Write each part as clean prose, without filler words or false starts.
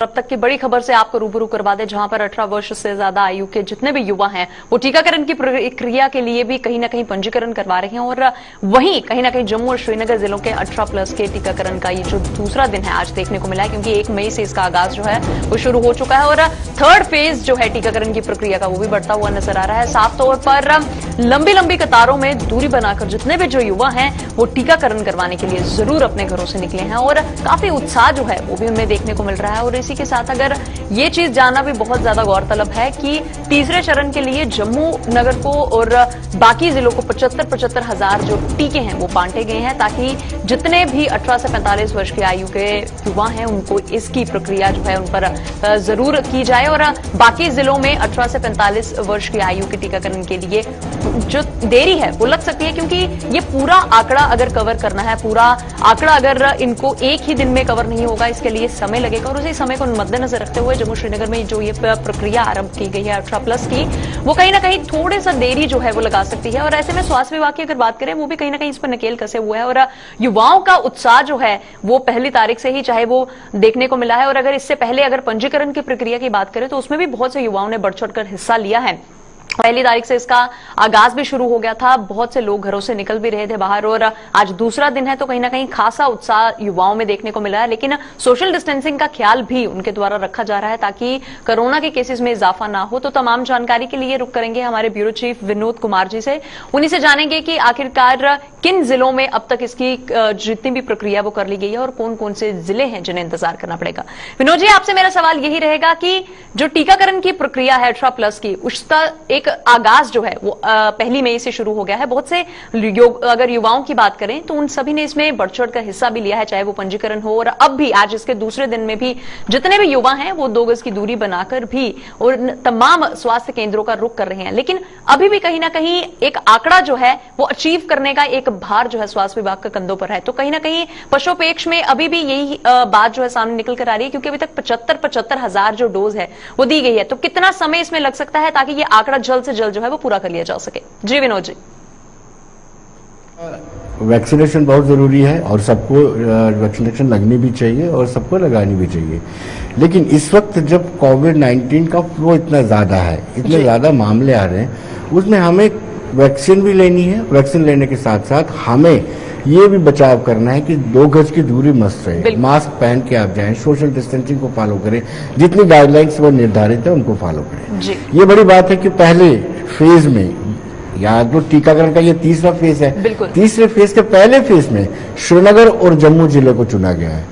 अब तक की बड़ी खबर से आपको रूबरू करवा दें, जहां पर 18 वर्ष से ज्यादा आयु के जितने भी युवा हैं वो टीकाकरण की प्रक्रिया के लिए भी कहीं ना कहीं पंजीकरण करवा रहे हैं। और वहीं कहीं ना कहीं जम्मू और श्रीनगर जिलों के 18 प्लस के टीकाकरण का ये जो दूसरा दिन है आज देखने को मिला है, क्योंकि 1 मई से इसका आगाज जो है वो शुरू हो चुका है और थर्ड फेज जो है टीकाकरण की प्रक्रिया का वो भी बढ़ता हुआ नजर आ रहा है। साफ तौर पर लंबी लंबी कतारों में दूरी बनाकर जितने भी जो युवा हैं वो टीकाकरण करवाने के लिए जरूर अपने घरों से निकले हैं और काफी उत्साह जो है वो भी उनमें देखने को मिल रहा है। और इसी के साथ अगर ये चीज जानना भी बहुत ज्यादा गौरतलब है कि तीसरे चरण के लिए जम्मू नगर को और बाकी जिलों को 75 हजार जो टीके हैं वो बांटे गए हैं, ताकि जितने भी 18 से 45 वर्ष की आयु के युवा हैं उनको इसकी प्रक्रिया जो है उन पर जरूर की जाए। और बाकी जिलों में 18 से 45 वर्ष की आयु के टीकाकरण के लिए जो देरी है वो लग सकती है, क्योंकि ये पूरा आंकड़ा अगर कवर करना है, पूरा आंकड़ा अगर इनको एक ही दिन में कवर नहीं होगा, इसके लिए समय लगेगा। और उसी समय को मद्देनजर रखते हुए जम्मू श्रीनगर में जो ये प्रक्रिया आरंभ की गई है 18 प्लस की, वो कहीं ना कहीं थोड़े सा देरी जो है वो लगा सकती है। और ऐसे में स्वास्थ्य विभाग की अगर बात करें, वो भी कहीं ना कहीं इस पर नकेल कसे हुए है और युवाओं का उत्साह जो है वो पहली तारीख से ही चाहे वो देखने को मिला है। और अगर इससे पहले अगर पंजीकरण की प्रक्रिया की बात करें तो उसमें भी बहुत से युवाओं ने बढ़ चढ़कर हिस्सा लिया है। पहली तारीख से इसका आगाज भी शुरू हो गया था, बहुत से लोग घरों से निकल भी रहे थे बाहर और आज दूसरा दिन है तो कहीं ना कहीं खासा उत्साह युवाओं में देखने को मिला है। लेकिन सोशल डिस्टेंसिंग का ख्याल भी उनके द्वारा रखा जा रहा है ताकि कोरोना के केसेस में इजाफा ना हो। तो तमाम जानकारी के लिए रुक करेंगे हमारे ब्यूरो चीफ विनोद कुमार जी से, उन्हीं से जानेंगे कि आखिरकार किन जिलों में अब तक इसकी जितनी भी प्रक्रिया वो कर ली गई है और कौन कौन से जिले हैं जिन्हें इंतजार करना पड़ेगा। विनोद जी, आपसे मेरा सवाल यही रहेगा कि जो टीकाकरण की प्रक्रिया है 18 प्लस की, उसका एक आगाज जो है वो 1 मई से शुरू हो गया है। बहुत से अगर युवाओं की बात करें तो उन सभी ने इसमें बढ़ चढ़ कर हिस्सा भी लिया है, चाहे वो पंजीकरण हो। और अब भी आज इसके दूसरे दिन में भी जितने भी युवा हैं वो 2 गज की दूरी बनाकर भी और तमाम स्वास्थ्य केंद्रों का रुख कर रहे हैं। लेकिन अभी भी कहीं ना कहीं एक आंकड़ा जो है वो अचीव करने का एक भार जो है स्वास्थ्य विभाग के कंधों पर है। तो कहीं ना कहीं पशुपेक्ष में अभी भी यही बात जो है सामने निकल कर आ रही है, क्योंकि अभी तक 75 हजार जो डोज है वो दी गई है। तो कितना समय इसमें लग सकता है ताकि ये आंकड़ा जल्द से जल्द जो है वो पूरा कर लिया जा सके? जी विनोद जी। वैक्सीनेशन बहुत जरूरी है और सबको वैक्सीनेशन लगनी भी चाहिए और सबको लगानी भी चाहिए। लेकिन इस वक्त जब कोविड-19 का फ्लो इतना ज्यादा है, इतने ज्यादा मामले आ रहे हैं, उसमें हमें वैक्सीन भी लेनी है। वैक्सीन लेने के साथ साथ हमें ये भी बचाव करना है कि 2 गज की दूरी मस्त रहे, मास्क पहन के आप जाएं, सोशल डिस्टेंसिंग को फॉलो करें, जितनी गाइडलाइंस वो निर्धारित है उनको फॉलो करें। ये बड़ी बात है कि पहले फेज में या तो टीकाकरण का ये तीसरा फेज है, तीसरे फेज के पहले फेज में श्रीनगर और जम्मू जिले को चुना गया है।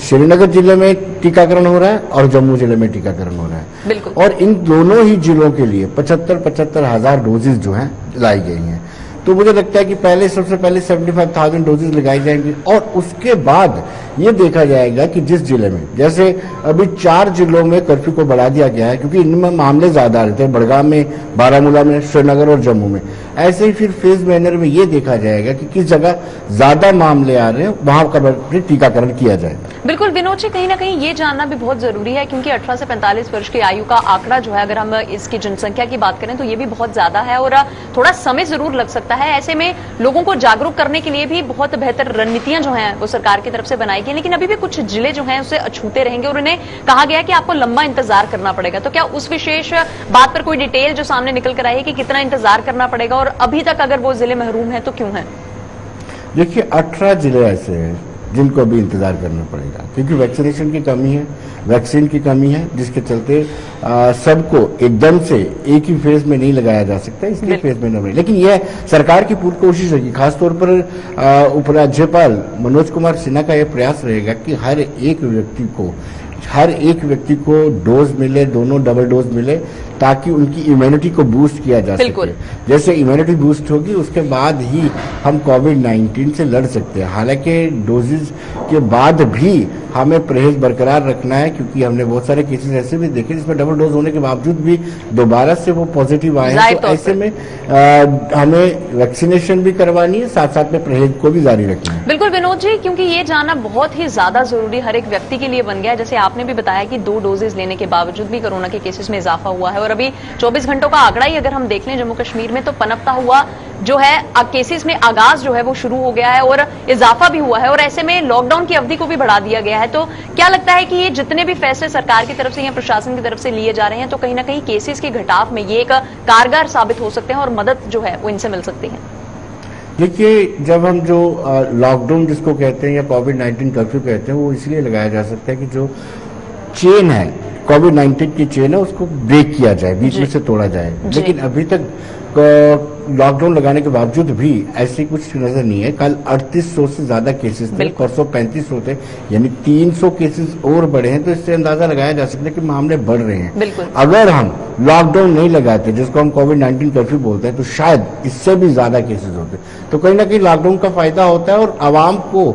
श्रीनगर जिले में टीकाकरण हो रहा है और जम्मू जिले में टीकाकरण हो रहा है और इन दोनों ही जिलों के लिए 75 हजार डोजेज जो हैं लाई गई हैं। तो मुझे लगता है कि सबसे पहले 75,000 डोजेज लगाई जाएंगी और उसके बाद ये देखा जाएगा कि जिस जिले में, जैसे अभी 4 जिलों में कर्फ्यू को बढ़ा दिया गया है क्योंकि इनमें मामले ज्यादा आ रहे थे, बड़गाम में, बारामूला में, श्रीनगर और जम्मू में। ऐसे ही फिर फेज मैनर में ये देखा जाएगा कि किस जगह ज्यादा मामले आ रहे हैं वहां का टीकाकरण किया जाए। बिल्कुल विनोद जी, कहीं ना कहीं ये जानना भी बहुत जरूरी है, क्योंकि 18 से 45 वर्ष की आयु का आंकड़ा जो है, अगर हम इसकी जनसंख्या की बात करें तो ये भी बहुत ज्यादा है और थोड़ा समय जरूर लग सकता है। ऐसे में लोगों को जागरूक करने के लिए भी बहुत बेहतर रणनीतियां जो हैं वो सरकार की तरफ से बनाई गई, लेकिन अभी भी कुछ जिले जो हैं उसे अछूते रहेंगे और उन्हें कहा गया है कि आपको लंबा इंतजार करना पड़ेगा। तो क्या उस विशेष बात पर कोई डिटेल जो सामने निकल कर आई है कि कितना इंतजार करना पड़ेगा और अभी तक अगर वो जिले महरूम है तो क्यों है? देखिए, 18 जिले ऐसे हैं जिनको अभी इंतजार करना पड़ेगा क्योंकि वैक्सीनेशन की कमी है, वैक्सीन की कमी है, जिसके चलते सबको एकदम से एक ही फेज में नहीं लगाया जा सकता, इसलिए फेज में नहीं। लेकिन यह सरकार की पूरी कोशिश रहेगी, खासतौर पर उपराज्यपाल मनोज कुमार सिन्हा का यह प्रयास रहेगा कि हर एक व्यक्ति को डोज मिले, दोनों डबल डोज मिले, ताकि उनकी इम्यूनिटी को बूस्ट किया जा सके। जैसे इम्यूनिटी बूस्ट होगी उसके बाद ही हम कोविड-19 से लड़ सकते हैं। हालांकि डोजेज के बाद भी हमें परहेज बरकरार रखना है, क्योंकि हमने बहुत सारे केसेस ऐसे भी देखे जिसमें डबल डोज होने के बावजूद भी दोबारा से वो पॉजिटिव आए हैं। तो ऐसे में हमें वैक्सीनेशन भी करवानी है, साथ साथ में परहेज को भी जारी रखना है। बिल्कुल विनोद जी, क्योंकि ये जानना बहुत ही ज्यादा जरूरी हर एक व्यक्ति के लिए बन गया है। जैसे आपने भी बताया कि 2 डोजेज लेने के बावजूद भी कोरोना के केसेस में इजाफा हुआ है और अभी 24 घंटों का आंकड़ा ही अगर हम देख लें जम्मू कश्मीर में, तो पनपता हुआ जो है केसेस में आगाज जो है वो शुरू हो गया है और इजाफा भी हुआ है, और ऐसे में लॉकडाउन की अवधि को भी बढ़ा दिया गया है। तो क्या लगता है कि ये जितने भी फैसले सरकार की तरफ से या प्रशासन की तरफ से लिए जा रहे हैं, तो कहीं ना कहीं केसेस के घटाव में ये एक कारगर साबित हो सकते हैं और मदद जो है वो इनसे मिल सकती है? देखिए, जब हम जो लॉकडाउन जिसको कहते हैं या कोविड-19 कर्फ्यू कहते हैं, वो इसलिए लगाया जा सकता है कि जो चेन है, कोविड-19 की चेन है, उसको ब्रेक किया जाए, बीच में से तोड़ा जाए। लेकिन अभी तक लॉकडाउन लगाने के बावजूद भी ऐसी कुछ नजर नहीं है। कल 3800 से ज्यादा केसेस थे, परसों 3500 थे, यानी 300 केसेस और बढ़े हैं। तो इससे अंदाजा लगाया जा सकता है कि मामले बढ़ रहे हैं। अगर हम लॉकडाउन नहीं लगाते, जिसको हम कोविड-19 कर्फ्यू बोलते हैं, तो शायद इससे भी ज्यादा केसेस होते। तो कहीं ना कहीं लॉकडाउन का फायदा होता है और आवाम को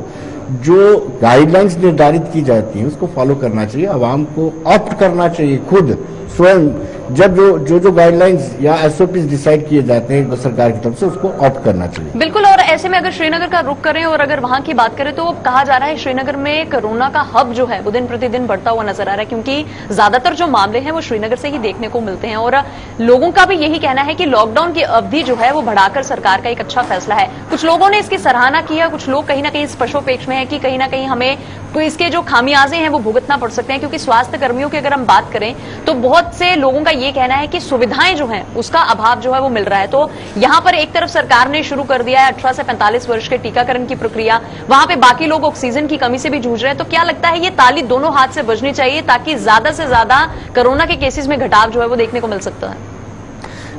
जो गाइडलाइंस निर्धारित की जाती है उसको फॉलो करना चाहिए। आवाम को ऑप्ट करना चाहिए खुद स्वयं, जब जो गाइडलाइंस या एसओपी डिसाइड किए जाते हैं सरकार की तरफ से, उसको ऑप्ट करना चाहिए। बिल्कुल। और ऐसे में अगर श्रीनगर का रुख करें और अगर वहां की बात करें, तो कहा जा रहा है श्रीनगर में कोरोना का हब जो है वो दिन प्रतिदिन बढ़ता हुआ नजर आ रहा है, क्योंकि ज्यादातर जो मामले हैं वो श्रीनगर से ही देखने को मिलते हैं। और लोगों का भी यही कहना है कि लॉकडाउन की अवधि जो है वो बढ़ाकर सरकार का एक अच्छा फैसला है। कुछ लोगों ने इसकी सराहना की है, कुछ लोग कहीं ना कहीं इस पक्षोपेक्ष में है कि कहीं ना कहीं हमें तो इसके जो खामियाजे हैं वो भुगतना पड़ सकते हैं, क्योंकि स्वास्थ्य कर्मियों की अगर हम बात करें तो बहुत से लोगों का ये कहना है कि सुविधाएं जो हैं उसका अभाव जो है वो मिल रहा है। तो यहां पर एक तरफ सरकार ने शुरू कर दिया है 18 से 45 वर्ष के टीकाकरण की प्रक्रिया, वहां पे बाकी लोग ऑक्सीजन की कमी से भी जूझ रहे हैं। तो क्या लगता है ये ताली दोनों हाथ से बजनी चाहिए ताकि ज्यादा से ज्यादा कोरोना के केसेस में घटाव जो है वो देखने को मिल सकता है?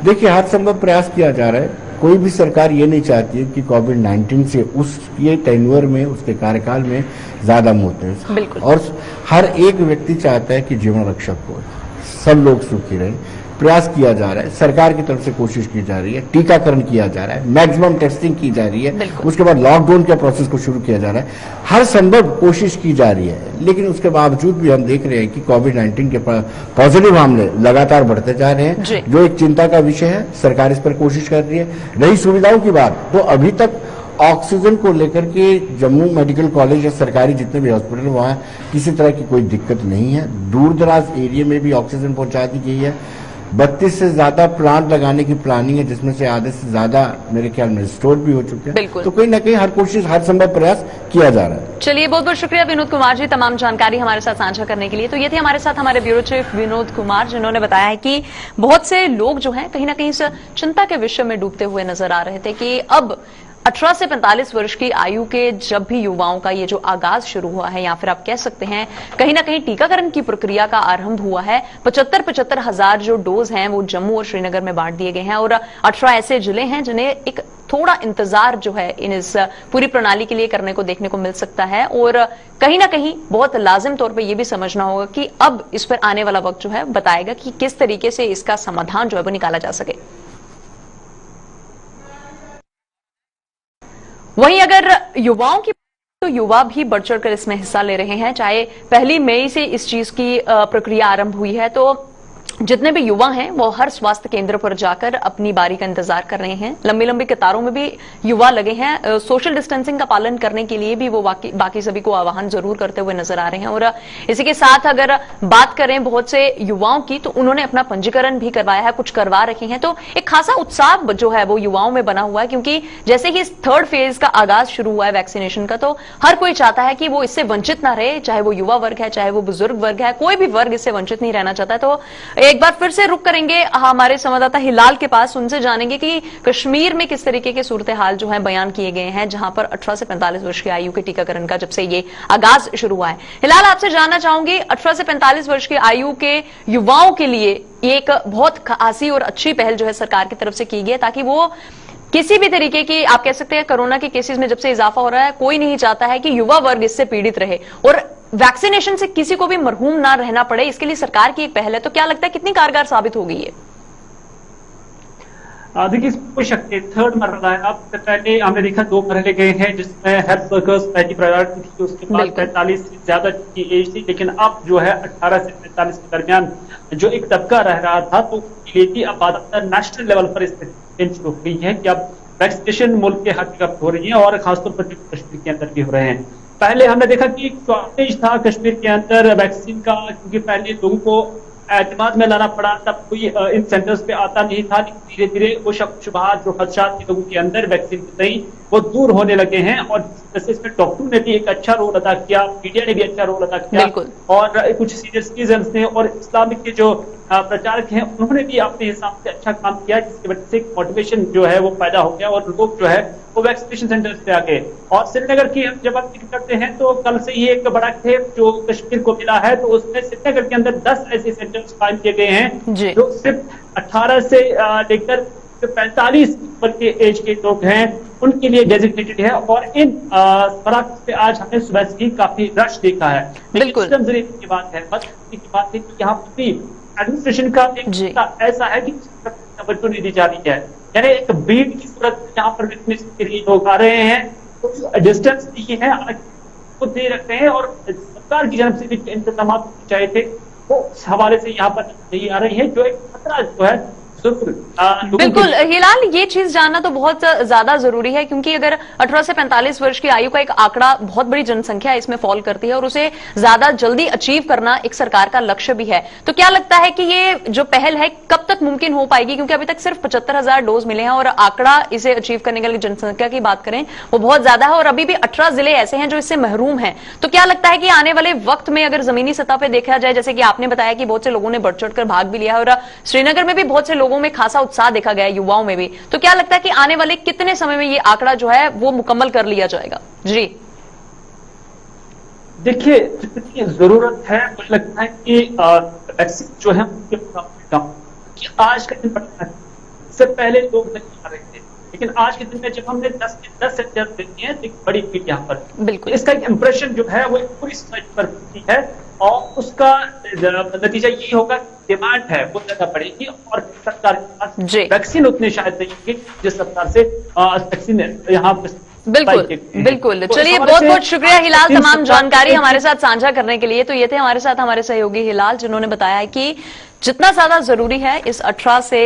देखिए, हर संभव प्रयास किया जा रहा है। कोई भी सरकार ये नहीं चाहती है कि कोविड-19 से ये टेन्योर में, उसके कार्यकाल में ज्यादा मौतें हैं। और हर एक व्यक्ति चाहता है कि जीवन रक्षक हो, सब लोग सुखी रहे। प्रयास किया जा रहा है, सरकार की तरफ से कोशिश की जा रही है, टीकाकरण किया जा रहा है, मैक्सिमम टेस्टिंग की जा रही है, उसके बाद लॉकडाउन के प्रोसेस को शुरू किया जा रहा है। हर संभव कोशिश की जा रही है, लेकिन उसके बावजूद भी हम देख रहे हैं कि कोविड-19 के पॉजिटिव मामले लगातार बढ़ते जा रहे हैं, जो एक चिंता का विषय है। सरकार इस पर कोशिश कर रही है। रही सुविधाओं की बात, तो अभी तक ऑक्सीजन को लेकर के जम्मू मेडिकल कॉलेज या सरकारी जितने भी हॉस्पिटल, वहां किसी तरह की कोई दिक्कत नहीं है। दूर दराज एरिया में भी ऑक्सीजन पहुंचा दी गई है। 32 से ज्यादा प्लांट लगाने की प्लानिंग है, जिसमें से आधे से ज्यादा मेरे ख्याल में स्टोर भी हो चुके हैं। तो कहीं ना कहीं हर कोशिश, हर संभव प्रयास किया जा रहा है। चलिए, बहुत बहुत शुक्रिया विनोद कुमार जी तमाम जानकारी हमारे साथ साझा करने के लिए। तो ये थे हमारे साथ हमारे ब्यूरो चीफ विनोद कुमार, जिन्होंने बताया है कि बहुत से लोग जो हैं कहीं ना कहीं इस चिंता के विषय में डूबते हुए नजर आ रहे थे कि अब 18 से 45 वर्ष की आयु के जब भी युवाओं का ये जो आगाज शुरू हुआ है, या फिर आप कह सकते हैं कहीं ना कहीं टीकाकरण की प्रक्रिया का आरंभ हुआ है। 75 हजार जो डोज हैं वो जम्मू और श्रीनगर में बांट दिए गए हैं, और 18 ऐसे जिले हैं जिन्हें एक थोड़ा इंतजार जो है इस पूरी प्रणाली के लिए करने को देखने को मिल सकता है। और कहीं ना कहीं बहुत लाजिम तौर पे ये भी समझना होगा कि अब इस पर आने वाला वक्त जो है बताएगा कि किस तरीके से इसका समाधान जो है वो निकाला जा सके। वहीं अगर युवाओं की, तो युवा भी बढ़ चढ़कर इसमें हिस्सा ले रहे हैं। चाहे 1 मई से इस चीज की प्रक्रिया आरंभ हुई है, तो जितने भी युवा हैं वो हर स्वास्थ्य केंद्र पर जाकर अपनी बारी का इंतजार कर रहे हैं। लंबी लंबी कतारों में भी युवा लगे हैं। सोशल डिस्टेंसिंग का पालन करने के लिए भी वो बाकी सभी को आह्वान जरूर करते हुए नजर आ रहे हैं। और इसी के साथ अगर बात करें बहुत से युवाओं की, तो उन्होंने अपना पंजीकरण भी करवाया है, कुछ करवा रहे हैं। तो एक खासा उत्साह जो है वो युवाओं में बना हुआ है, क्योंकि जैसे ही इस 3rd फेज का आगाज शुरू हुआ है वैक्सीनेशन का, तो हर कोई चाहता है कि वो इससे वंचित ना रहे, चाहे वो युवा वर्ग है, चाहे वो बुजुर्ग वर्ग है, कोई भी वर्ग इससे वंचित नहीं रहना चाहता है। तो एक बार फिर से रुक करेंगे हमारे संवाददाता हिलाल के पास, उनसे जानेंगे कि कश्मीर में किस तरीके के सूरत हाल जो है बयान किए गए हैं, जहां पर 18 से 45 वर्ष की आयु के टीकाकरण का जब से ये आगाज शुरू हुआ है। हिलाल, आपसे जानना चाहूंगी, 18 से 45 वर्ष की आयु के युवाओं के लिए एक बहुत खासी और अच्छी पहल जो है सरकार की तरफ से की गई है, ताकि वो किसी भी तरीके की, आप कह सकते हैं कोरोना के केसेस में जब से इजाफा हो रहा है, कोई नहीं चाहता है कि युवा वर्ग इससे पीड़ित रहे और वैक्सीनेशन से किसी को भी मरहूम ना रहना पड़े। इसके लिए सरकार की एक पहल है, तो क्या लगता है कितनी कारगर साबित हो गई है? देखिए, कोई शक नहीं, 3rd मरहला है। अब पहले हमने देखा 2 मरहले गए हैं, जिसमें हेल्थ वर्कर्स पहली प्रायोरिटी थी, उसके बाद 45 से ज्यादा की एज थी, लेकिन अब जो है 18 से 45 के दरमियान जो एक तबका रह रहा था, तो अब नेशनल लेवल पर इस शुरू हो गई है कि अब वैक्सीनेशन मुल्क के हर जगह हो रही है, और खासतौर पर कश्मीर के अंदर भी हो रहे हैं। पहले हमने देखा कि एक शॉर्टेज था कश्मीर के अंदर वैक्सीन का, क्योंकि पहले लोगों को एतमाद में लाना पड़ा, तब कोई इन सेंटर्स पे आता नहीं था। लेकिन धीरे धीरे वो शक शुबहात जो खदशात थे लोगों के अंदर वैक्सीन के तई वो दूर होने लगे हैं। और जैसे इसमें डॉक्टरों ने भी एक अच्छा रोल अदा किया, मीडिया ने भी अच्छा रोल अदा किया, और कुछ सीनियर सिटीजन्स ने और इस्लामिक के जो प्रचारक हैं उन्होंने भी अपने हिसाब से अच्छा काम किया, जिसकी वजह से मोटिवेशन जो है वो पैदा हो गया और लोग जो है वो वैक्सीनेशन सेंटर्स पे आ गए। और श्रीनगर की हम जब बात करते हैं तो कल से ये एक बड़ा खेप जो कश्मीर को मिला है, तो उसमें श्रीनगर के अंदर 10 ऐसे सेंटर्स कायम किए गए हैं जो सिर्फ 18 से लेकर 45 ऊपर के एज के लोग हैं उनके लिए डेजिग्नेटेड है। और इन मराकज पे आज हमने सुबह से ही काफी रश देखा है। बिल्कुल की बात है, की बात है कि यहाँ पर एडमिनिस्ट्रेशन का एक ऐसा है कि तवज्जो नहीं दी जा रही है, यानी एक भीड़ की सूरत यहाँ पर वैक्सीनेशन के लिए लोग आ रहे हैं, तो डिस्टेंस दिए हैं खुद दे रखते हैं, और सरकार की जानब से भी इंतजाम चाहिए थे वो इस हवाले से यहाँ पर नहीं आ रही है, जो एक खतरा जो है बिल्कुल। हिलाल, ये चीज जानना तो बहुत ज्यादा जरूरी है, क्योंकि अगर 18 से 45 वर्ष की आयु का एक आंकड़ा बहुत बड़ी जनसंख्या इसमें फॉल करती है और उसे ज्यादा जल्दी अचीव करना एक सरकार का लक्ष्य भी है। तो क्या लगता है कि ये जो पहल है कब तक मुमकिन हो पाएगी, क्योंकि अभी तक सिर्फ 75,000 डोज मिले हैं और आंकड़ा इसे अचीव करने के लिए जनसंख्या की बात करें वो बहुत ज्यादा है, और अभी भी 18 जिले ऐसे हैं जो इससे महरूम हैं। तो क्या लगता है कि आने वाले वक्त में अगर जमीनी सतह पर देखा जाए, जैसे कि आपने बताया कि बहुत से लोगों ने बढ़ चढ़कर भाग भी लिया है और श्रीनगर में भी बहुत से लोगों में खासा उत्साह देखा गया है, युवाओं में भी, तो क्या लगता है कि आने वाले कितने समय में ये आंकड़ा जो है वो मुकम्मल कर लिया जाएगा? जी देखिए, जितनी जरूरत है मुझे लगता है कि वैक्सीन जो है उनके कि आज के दिन इससे पहले लोग नहीं आ रहे थे, लेकिन आज के दिन में जब हमने 10 सेंटर देती है तो बड़ी भीड़ यहाँ पर, बिल्कुल इसका इंप्रेशन जो है वो पूरी सोसाइटी पर है, और उसका नतीजा यही होगा, डिमांड है वो ज्यादा बढ़ेगी और सरकार के पास वैक्सीन उतने शायद नहीं होंगे जिस सरकार से वैक्सीन यहाँ बिल्कुल बिल्कुल। चलिए, बहुत बहुत शुक्रिया हिलाल तमाम जानकारी हमारे साथ साझा करने के लिए। तो ये थे हमारे साथ हमारे सहयोगी हिलाल, जिन्होंने बताया है कि जितना ज्यादा जरूरी है इस 18 से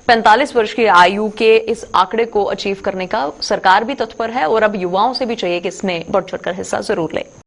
45 वर्ष की आयु के इस आंकड़े को अचीव करने का, सरकार भी तत्पर है और अब युवाओं से भी चाहिए कि इसमें बढ़ चढ़कर हिस्सा जरूर ले।